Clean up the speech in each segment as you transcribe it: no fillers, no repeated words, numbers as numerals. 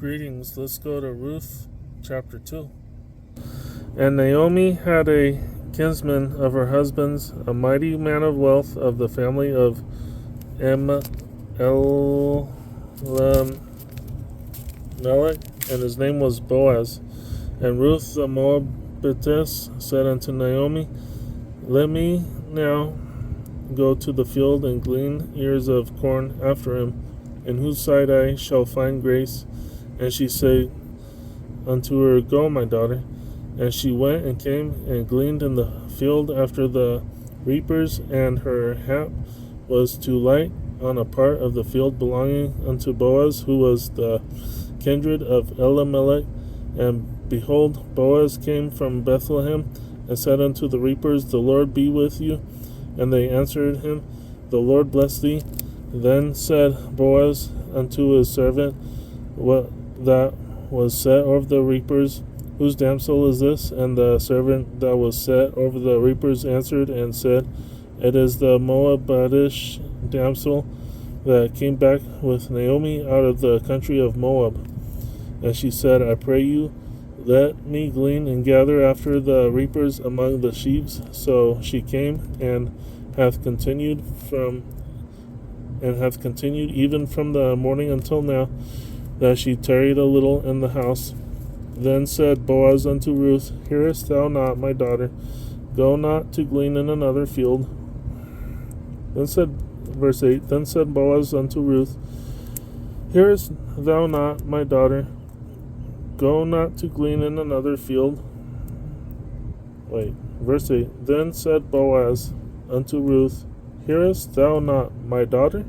Greetings. Let's go to Ruth chapter 2. And Naomi had a kinsman of her husband's, a mighty man of wealth of the family of Elimelech, and his name was Boaz. And Ruth the Moabitess said unto Naomi, Let me now go to the field and glean ears of corn after him, in whose sight I shall find grace. And she said unto her, Go, my daughter. And she went and came and gleaned in the field after the reapers, and her hap was to light on a part of the field belonging unto Boaz, who was the kindred of Elimelech. And behold, Boaz came from Bethlehem, and said unto the reapers, The Lord be with you. And they answered him, The Lord bless thee. Then said Boaz unto his servant, What that was set over the reapers, whose damsel is this? And the servant that was set over the reapers answered and said, It is the Moabitish damsel that came back with Naomi out of the country of Moab. And she said, I pray you, let me glean and gather after the reapers among the sheaves. So she came and hath continued even from the morning until now, that she tarried a little in the house. Then said Boaz unto Ruth, Hearest thou not, my daughter? Go not to glean in another field. Verse 8, Then said Boaz unto Ruth, Hearest thou not, my daughter? Go not to glean in another field. Verse 8, Then said Boaz unto Ruth, Hearest thou not, my daughter?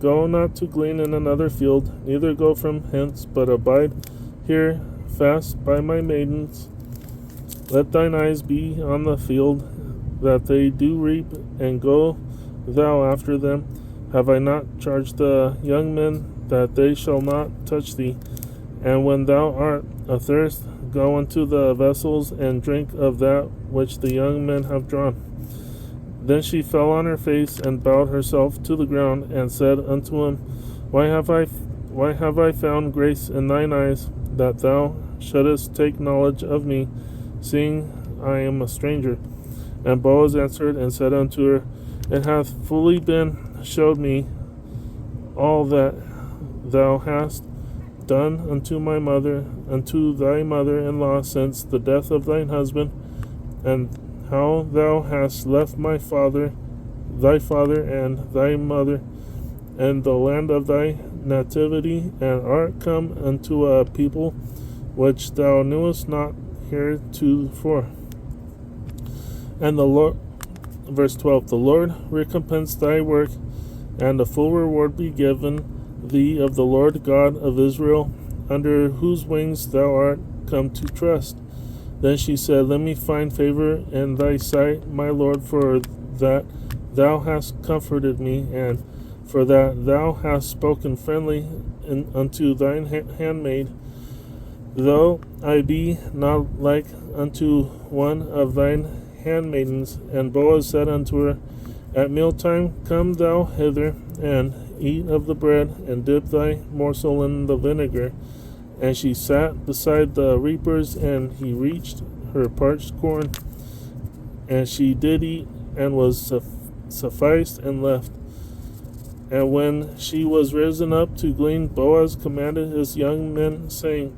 Go not to glean in another field, neither go from hence, but abide here fast by my maidens. Let thine eyes be on the field, that they do reap, and go thou after them. Have I not charged the young men that they shall not touch thee? And when thou art athirst, go unto the vessels, and drink of that which the young men have drawn. Then she fell on her face and bowed herself to the ground, and said unto him, Why have I found grace in thine eyes, that thou shouldest take knowledge of me, seeing I am a stranger? And Boaz answered and said unto her, It hath fully been showed me all that thou hast done unto my mother, unto thy mother-in-law, since the death of thine husband, and how thou hast left thy father and thy mother, and the land of thy nativity, and art come unto a people which thou knewest not heretofore. And the Lord, verse 12, The Lord recompense thy work, and a full reward be given thee of the Lord God of Israel, under whose wings thou art come to trust. Then she said, Let me find favor in thy sight, my Lord, for that thou hast comforted me, and for that thou hast spoken friendly unto thine handmaid, though I be not like unto one of thine handmaidens. And Boaz said unto her, At mealtime come thou hither, and eat of the bread, and dip thy morsel in the vinegar. And she sat beside the reapers, and he reached her parched corn. And she did eat, and was sufficed, and left. And when she was risen up to glean, Boaz commanded his young men, saying,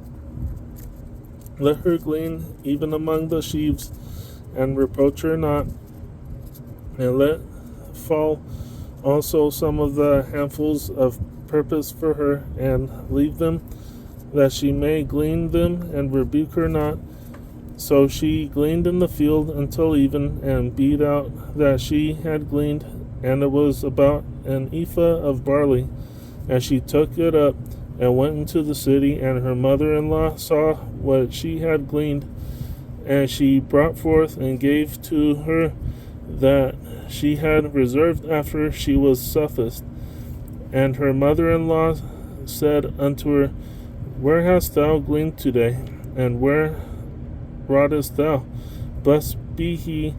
Let her glean even among the sheaves, and reproach her not. And let fall also some of the handfuls of purpose for her, and leave them, that she may glean them, and rebuke her not. So she gleaned in the field until even, and beat out that she had gleaned, and it was about an ephah of barley. And she took it up, and went into the city, and her mother-in-law saw what she had gleaned, and she brought forth and gave to her that she had reserved after she was sufficed. And her mother-in-law said unto her, Where hast thou gleaned today, and where wroughtest thou? Blessed be he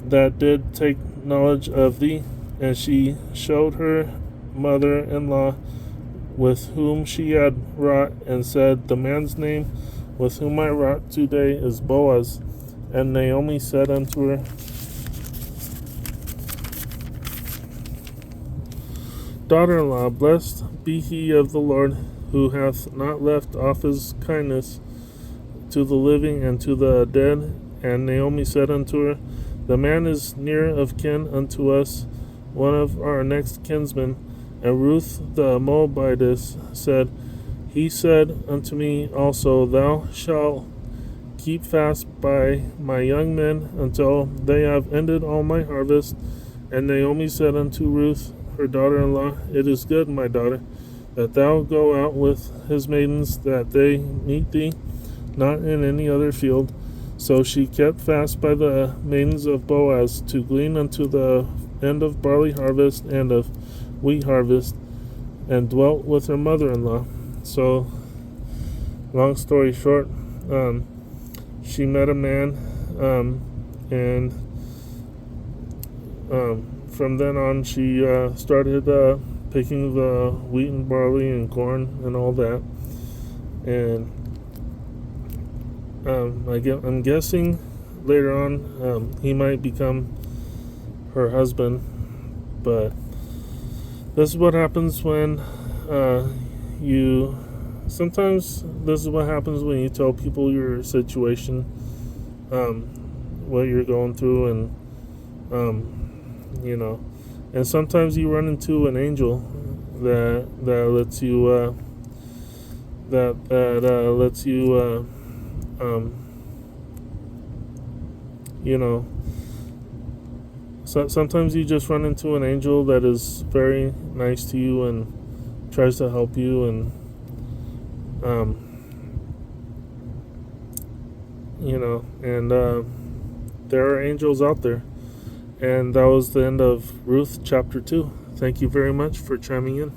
that did take knowledge of thee. And she showed her mother-in-law with whom she had wrought, and said, The man's name with whom I wrought today is Boaz. And Naomi said unto her, Daughter-in-law, blessed be he of the Lord, who hath not left off his kindness to the living and to the dead. And Naomi said unto her, The man is near of kin unto us, one of our next kinsmen. And Ruth the Moabitess said, He said unto me also, Thou shalt keep fast by my young men until they have ended all my harvest. And Naomi said unto Ruth, her daughter-in-law, It is good, my daughter, that thou go out with his maidens, that they meet thee not in any other field. So she kept fast by the maidens of Boaz to glean unto the end of barley harvest and of wheat harvest, and dwelt with her mother-in-law. So, long story short, she met a man, and from then on she started picking the wheat and barley and corn and all that. And I'm guessing later on he might become her husband. But this is what happens when sometimes this is what happens when you tell people your situation, what you're going through, and and sometimes you run into an angel that lets you so sometimes you just run into an angel that is very nice to you and tries to help you, and there are angels out there. And that was the end of Ruth chapter 2. Thank you very much for chiming in.